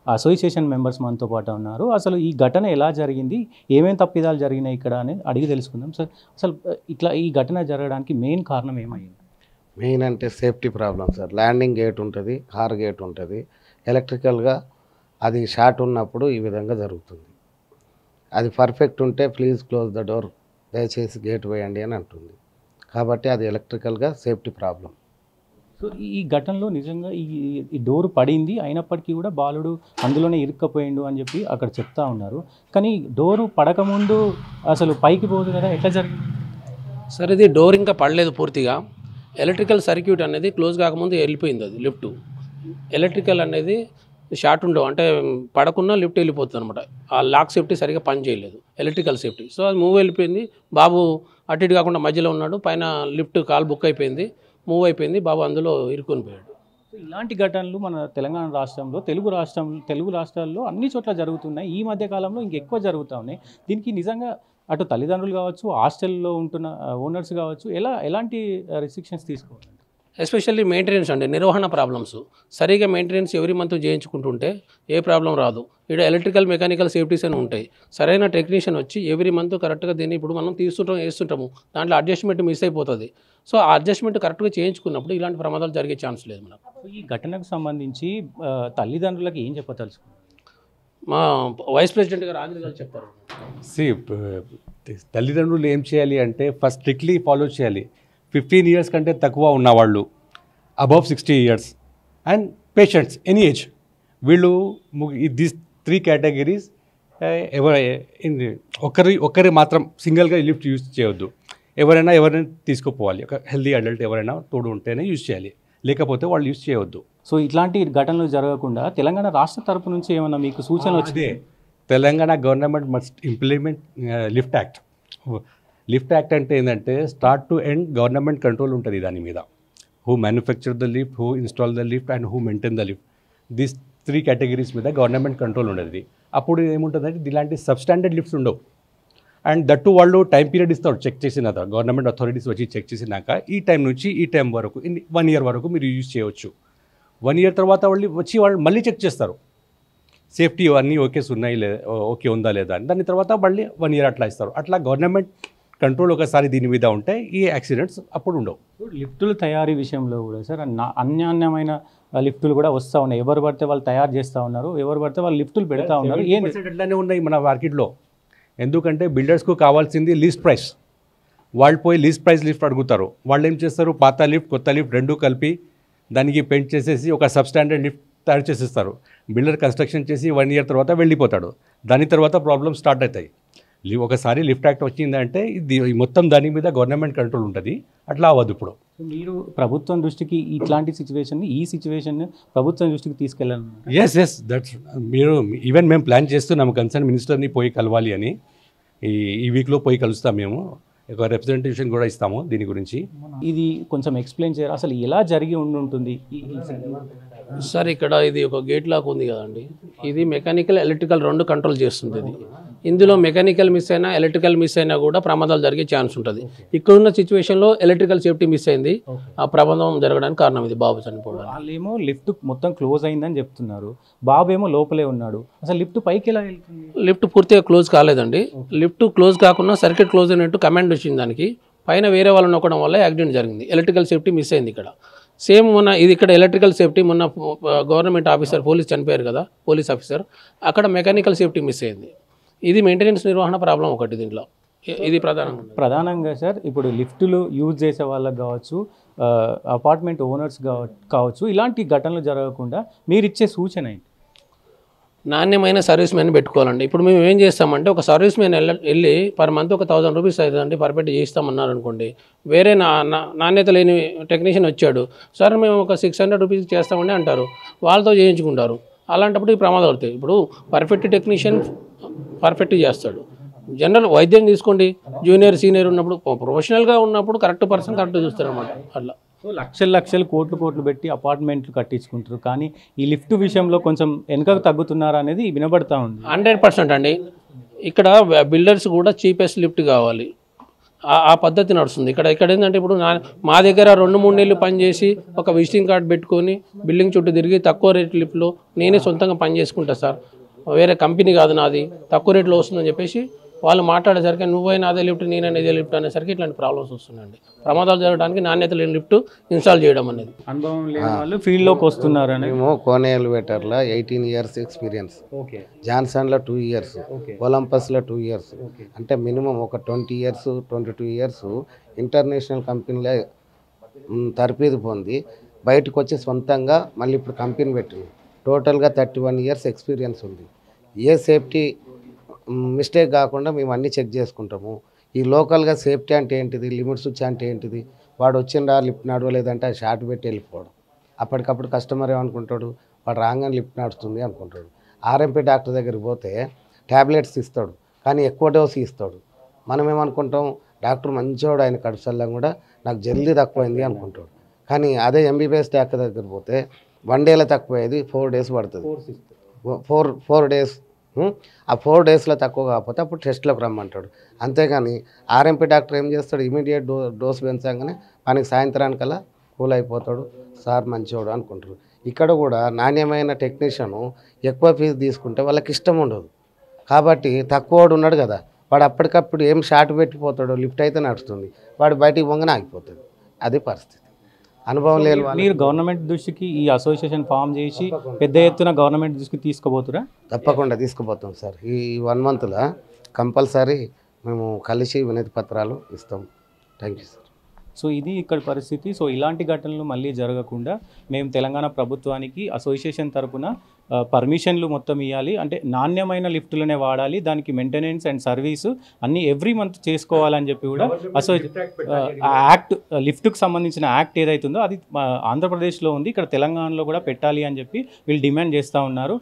Association members మనతో పాటు ఉన్నారు. అసలు ఈ ఘటన ఎలా జరిగింది? ఏమేం తప్పిదాలు జరిగినాయి ఇక్కడ అని అడిగి తెలుసుకుందాం. సార్ అసలు ఇట్లా ఈ ఘటన జరగడానికి మెయిన్ కారణం ఏమైంది? మెయిన్ అంటే safety problem sir. Landing gate ఉంటుంది, కార్ గేట్ ఉంటుంది. ఎలక్ట్రికల్గా అది షార్ట్ ఉన్నప్పుడు ఈ విధంగా జరుగుతుంది. అది పర్ఫెక్ట్ ఉంటే ప్లీజ్ క్లోజ్ ద డోర్, దయచేసి గేట్ వేయండి అని అంటుంది. కాబట్టి అది ఎలక్ట్రికల్గా సేఫ్టీ ప్రాబ్లం. సో ఈ ఘటనలో నిజంగా ఈ డోర్ పడింది, అయినప్పటికీ కూడా బాలుడు అందులోనే ఇరుక్కపోయిండు అని చెప్పి అక్కడ చెప్తా ఉన్నారు. కానీ డోరు పడకముందు అసలు పైకి పోదు కదా, ఎట్లా జరిగింది? సార్ ఇది డోర్ ఇంకా పడలేదు పూర్తిగా. ఎలక్ట్రికల్ సర్క్యూట్ అనేది క్లోజ్ కాకముందు వెళ్ళిపోయింది. అది లిఫ్ట్ ఎలక్ట్రికల్ అనేది షార్ట్ ఉండవు, అంటే పడకున్నా లిఫ్ట్ వెళ్ళిపోతుంది అనమాట. ఆ లాక్ సేఫ్టీ సరిగా పని చేయలేదు, ఎలక్ట్రికల్ సేఫ్టీ. సో అది మూవ్ వెళ్ళిపోయింది. బాబు అటు ఇటు కాకుండా మధ్యలో ఉన్నాడు, పైన లిఫ్ట్ కాల్ బుక్ అయిపోయింది, మూవ్ అయిపోయింది, బాబు అందులో ఇరుక్కుని పోయాడు. ఇలాంటి ఘటనలు మన తెలంగాణ రాష్ట్రంలో, తెలుగు రాష్ట్రాల్లో అన్ని చోట్ల జరుగుతున్నాయి. ఈ మధ్య కాలంలో ఇంకెక్కువ జరుగుతూ ఉన్నాయి. దీనికి నిజంగా అటు తల్లిదండ్రులు కావచ్చు, హాస్టల్లో ఉంటున్న ఓనర్స్ కావచ్చు, ఎలాంటి రిస్ట్రిక్షన్స్ తీసుకోవాలి? ఎస్పెషల్లీ మెయింటెనెన్స్ అండి, నిర్వహణ ప్రాబ్లమ్స్. సరిగా మెయింటెనెన్స్ ఎవరి మంత్ చేయించుకుంటుంటే ఏ ప్రాబ్లం రాదు. ఇక్కడ ఎలక్ట్రికల్ మెకానికల్ సేఫ్టీస్ అని ఉంటాయి. సరైన టెక్నీషియన్ వచ్చి ఎవరి మంత్ కరెక్ట్గా దీన్ని ఇప్పుడు మనం వేస్తుంటాము, దాంట్లో అడ్జస్ట్మెంట్ మిస్ అయిపోతుంది. సో ఆ అడ్జస్ట్మెంట్ కరెక్ట్గా చేయించుకున్నప్పుడు ఇలాంటి ప్రమాదాలు జరిగే ఛాన్స్ లేదు మనకు. ఈ ఘటనకు సంబంధించి తల్లిదండ్రులకు ఏం చెప్పదలుచుకున్నారు? మా వైస్ ప్రెసిడెంట్ గారు రాజు గారు చెప్తారు. తల్లిదండ్రులు ఏం చేయాలి అంటే ఫస్ట్ స్ట్రిక్ట్లీ ఫాలో చేయాలి. 15 years కంటే తక్కువ ఉన్నవాళ్ళు, above 60 years and patients any age, వీళ్ళు దీస్ 3 categories ఒకరి మాత్రం సింగిల్గా లిఫ్ట్ యూజ్ చేయొద్దు. ఎవరైనా తీసుకుపోవాలి. ఒక హెల్దీ అడల్ట్ ఎవరైనా తోడు ఉంటేనే యూజ్ చేయాలి, లేకపోతే వాళ్ళు యూజ్ చేయవద్దు. సో ఇట్లాంటి ఘటనలు జరగకుండా తెలంగాణ రాష్ట్ర తరపు నుంచి ఏమన్నా మీకు సూచనలు వచ్చింది? Telangana government must implement lift act. Lift act అంటే ఏంటంటే start to end government control ఉంటుంది దాని మీద. Who manufacture the lift, who install the lift and who maintain the lift, these 3 categories మీద గవర్నమెంట్ కంట్రోల్ ఉండేది. అప్పుడు ఏముంటుందంటే ఇలాంటి సబ్స్టాండర్డ్ లిఫ్ట్స్ ఉండవు. అండ్ దట్టు వాళ్ళు టైం పీరియడ్ ఇస్తారు, చెక్ చేసిన గవర్నమెంట్ అథారిటీస్ వచ్చి చెక్ చేసినాక ఈ టైం నుంచి ఈ టైం వరకు 1 year వరకు మీరు యూజ్ చేయవచ్చు. 1 year తర్వాత వాళ్ళు మళ్ళీ చెక్ చేస్తారు సేఫ్టీ అన్నీ ఓకే ఉందా లేదా అని. దాని తర్వాత మళ్ళీ 1 year అట్లా ఇస్తారు. అట్లా గవర్నమెంట్ కంట్రోల్ ఒకసారి దీని మీద ఉంటే ఈ యాక్సిడెంట్స్ అప్పుడు ఉండవు. లిఫ్టుల తయారీ విషయంలో కూడా సార్ అన్యాన్యమైన లిఫ్టులు కూడా వస్తూ ఉన్నాయి. ఎవరు పడితే వాళ్ళు తయారు చేస్తూ ఉన్నారు, ఎవరు పడితే వాళ్ళు లిఫ్టులు పెడతా ఉన్నారు. అట్లానే ఉన్నాయి మన మార్కెట్లో. ఎందుకంటే బిల్డర్స్కు కావాల్సింది లీస్ట్ ప్రైస్. వాళ్ళు పోయి లీస్ట్ ప్రైస్ లిఫ్ట్ అడుగుతారు. వాళ్ళు ఏం చేస్తారు, పాత లిఫ్ట్ కొత్త లిఫ్ట్ రెండు కలిపి దానికి పెయింట్ చేసేసి ఒక సబ్స్టాండర్డ్ లిఫ్ట్ తయారు చేసేస్తారు. బిల్డర్ కన్స్ట్రక్షన్ చేసి 1 year తర్వాత వెళ్ళిపోతాడు. దాని తర్వాత ప్రాబ్లమ్ స్టార్ట్ అవుతాయి. ఒకసారి లిఫ్ట్ యాక్ట్ వచ్చిందంటే ఇది మొత్తం దాని మీద గవర్నమెంట్ కంట్రోల్ ఉంటుంది. అట్లా అవ్వదు. ఇప్పుడు మీరు ప్రభుత్వం దృష్టికి ఈ సిచ్యువేషన్ ప్రభుత్వం దృష్టికి తీసుకెళ్ళాలి. ఎస్ దట్స్ మీరు ఈవెన్ మేము ప్లాన్ చేస్తున్నాము కన్సర్న్ మినిస్టర్ని పోయి కలవాలి అని. ఈ వీక్లో పోయి కలుస్తాం. మేము ఒక రిప్రజెంటేషన్ కూడా ఇస్తాము దీని గురించి. ఇది కొంచెం ఎక్స్ప్లెయిన్ చేయరు, అసలు ఎలా జరిగి ఉంటుంది? సార్ ఇక్కడ ఇది ఒక గేట్ లాక్ ఉంది కదండి, ఇది మెకానికల్ ఎలక్ట్రికల్ రెండు కంట్రోల్ చేస్తుంది. ఇది ఇందులో మెకానికల్ మిస్ అయినా ఎలక్ట్రికల్ మిస్ అయినా కూడా ప్రమాదాలు జరిగే ఛాన్స్ ఉంటుంది. ఇక్కడున్న సిచ్యువేషన్లో ఎలక్ట్రికల్ సేఫ్టీ మిస్ అయింది, ఆ ప్రమాదం జరగడానికి కారణం ఇది బాబు చనిపోవడం. వాళ్ళేమో లిఫ్ట్ మొత్తం క్లోజ్ అయిందని చెప్తున్నారు, బాబు ఏమో లోపలే ఉన్నాడు. అసలు లిఫ్ట్ పైకి ఎలా వెళ్తుంది? లిఫ్ట్ పూర్తిగా క్లోజ్ కాలేదండి. లిఫ్ట్ క్లోజ్ కాకుండా సర్క్యూట్ క్లోజ్ అయినట్టు కమాండ్ వచ్చింది దానికి. పైన వేరే వాళ్ళు నొక్కడం వల్ల యాక్సిడెంట్ జరిగింది. ఎలక్ట్రికల్ సేఫ్టీ మిస్ అయింది ఇక్కడ. సేమ్ మొన్న ఇది ఇక్కడ ఎలక్ట్రికల్ సేఫ్టీ, మొన్న గవర్నమెంట్ ఆఫీసర్ పోలీస్ చనిపోయారు కదా, పోలీస్ ఆఫీసర్, అక్కడ మెకానికల్ సేఫ్టీ మిస్ అయింది. ఇది మెయింటెనెన్స్ నిర్వహణ ప్రాబ్లం ఒకటి దీంట్లో. ఇది ప్రధానంగా సార్ ఇప్పుడు లిఫ్టులు యూజ్ చేసే వాళ్ళకి కావచ్చు, అపార్ట్మెంట్ ఓనర్స్ కావచ్చు, ఇలాంటి ఘటనలు జరగకుండా మీరు ఇచ్చే సూచన ఏంటి? నాణ్యమైన సర్వీస్ మ్యాన్ పెట్టుకోవాలండి. ఇప్పుడు మేము ఏం చేస్తామంటే ఒక సర్వీస్ మ్యాన్ వెళ్ళి పర్ మంత్ ఒక 1000 రూపీస్ అవుతుందండి పర్ఫెక్ట్ చేయిస్తామన్నారు అనుకోండి. వేరే నాణ్యత లేని టెక్నీషియన్ వచ్చాడు, సార్ మేము ఒక 600 రూపీస్ చేస్తామండి అంటారు, వాళ్ళతో చేయించుకుంటారు. అలాంటప్పుడు ఈ ప్రమాదాలు అవుతాయి. ఇప్పుడు పర్ఫెక్ట్ టెక్నీషియన్ పర్ఫెక్ట్ చేస్తాడు. జనరల్ వైద్యం తీసుకోండి, జూనియర్ సీనియర్ ఉన్నప్పుడు, ప్రొఫెషనల్గా ఉన్నప్పుడు కరెక్ట్ పర్సన్ కరెక్ట్ చూస్తారు అనమాట. అట్లా సో లక్షలు కోట్లు పెట్టి అపార్ట్మెంట్లు కట్టించుకుంటారు, కానీ ఈ లిఫ్ట్ విషయంలో కొంచెం వెనుకకు తగ్గుతున్నారు అనేది వినబడతా ఉంది. 100% అండి. ఇక్కడ బిల్డర్స్ కూడా చీపెస్ట్ లిఫ్ట్ కావాలి. ఆ పద్ధతి నడుస్తుంది. ఇక్కడ ఏంటంటే ఇప్పుడు మా దగ్గర 2-3 నెలలు పనిచేసి ఒక విజిటింగ్ కార్డ్ పెట్టుకొని బిల్డింగ్ చుట్టూ తిరిగి తక్కువ రేట్ లిఫ్ట్లో నేనే సొంతంగా పని చేసుకుంటా సార్, వేరే కంపెనీ కాదు నాది, తక్కువ రేట్లో వస్తుందని చెప్పేసి వాళ్ళు మాట్లాడేసరికి నువ్వైనా అదే లిఫ్ట్ నేనైనా ఇదే లిఫ్ట్ అనేసరికి ఇట్లాంటి ప్రాబ్లమ్స్ వస్తున్నాయండి. ప్రమాదాలు జరగడానికి నాణ్యత లేని లిఫ్ట్ ఇన్స్టాల్ చేయడం అనేది. అనుభవం లేని వాళ్ళు ఫీల్డ్లోకి వస్తున్నారని. మేము కోనే ఎలివేటర్లో 18 years ఎక్స్పీరియన్స్, జాన్సన్లో 2 years, ఒలంపస్లో 2 years, అంటే మినిమం ఒక 20 years 22 years ఇంటర్నేషనల్ కంపెనీలో తరపేది పొంది బయటకు వచ్చి సొంతంగా మళ్ళీ ఇప్పుడు కంపెనీ పెట్టింది. టోటల్గా 31 years ఎక్స్పీరియన్స్ ఉంది. ఏ సేఫ్టీ మిస్టేక్ కాకుండా మేము అన్నీ చెక్ చేసుకుంటాము. ఈ లోకల్గా సేఫ్టీ అంటే ఏంటిది, లిమిట్ స్విచ్ అంటే ఏంటిది, వాడు వచ్చిండా లిఫ్ట్ నడవలేదంటే ఆ షార్ట్ పెట్టి వెళ్ళిపోవడం. అప్పటికప్పుడు కస్టమర్ ఏమనుకుంటాడు, వాడు రాగానే లిఫ్ట్ నడుస్తుంది అనుకుంటాడు. ఆర్ఎంపీ డాక్టర్ దగ్గరికి పోతే ట్యాబ్లెట్స్ ఇస్తాడు, కానీ ఎక్కువ డోస్ ఇస్తాడు. మనం ఏమనుకుంటాం, డాక్టర్ మంచివాడు, ఆయన కడుపుసల్లం కూడా నాకు జల్దీ తక్కువైంది అనుకుంటాడు. కానీ అదే ఎంబీబీఎస్ డాక్టర్ దగ్గర పోతే 1 dayలో తక్కువయ్యేది 4 days పడుతుంది. 4 days. ఆ 4 daysలో తక్కువ కాకపోతే అప్పుడు టెస్ట్లోకి రమ్మంటాడు. అంతేగాని ఆర్ఎంపీ డాక్టర్ ఏం చేస్తాడు, ఇమీడియట్ డోస్ పెంచగానే మనకి సాయంత్రానికల్లా కూల్ అయిపోతాడు, సార్ మంచివాడు అనుకుంటారు. ఇక్కడ కూడా నాణ్యమైన టెక్నీషియను ఎక్కువ ఫీజు తీసుకుంటే వాళ్ళకి ఇష్టం ఉండదు. కాబట్టి తక్కువవాడు ఉన్నాడు కదా, వాడు అప్పటికప్పుడు ఏం షార్ట్ పెట్టిపోతాడు, లిఫ్ట్ అయితే నడుస్తుంది, వాడు బయటికి పొంగనే ఆగిపోతుంది. అది పరిస్థితి. అనుభవం లేని మీరు గవర్నమెంట్ దృష్టికి ఈ అసోసియేషన్ ఫామ్ చేసి పెద్ద ఎత్తున గవర్నమెంట్ దృష్టికి తీసుకుపోతురా? తప్పకుండా తీసుకుపోతాం సార్. ఈ 1 monthలో కంపల్సరీ మేము కలిసి వినతి పత్రాలు ఇస్తాం. Thank you sir. సో ఇది ఇక్కడ పరిస్థితి. సో ఇలాంటి ఘటనలు మళ్ళీ జరగకుండా మేము తెలంగాణ ప్రభుత్వానికి అసోసియేషన్ తరపున పర్మిషన్లు మొత్తం ఇవ్వాలి, అంటే నాణ్యమైన లిఫ్టులనే వాడాలి, దానికి మెయింటెనెన్స్ అండ్ సర్వీసు అన్నీ ఎవ్రీ మంత్ చేసుకోవాలని చెప్పి కూడా యాక్ట్, లిఫ్ట్కి సంబంధించిన యాక్ట్ ఏదైతుందో అది ఆంధ్రప్రదేశ్లో ఉంది, ఇక్కడ తెలంగాణలో కూడా పెట్టాలి అని చెప్పి వీళ్ళు డిమాండ్ చేస్తూ ఉన్నారు.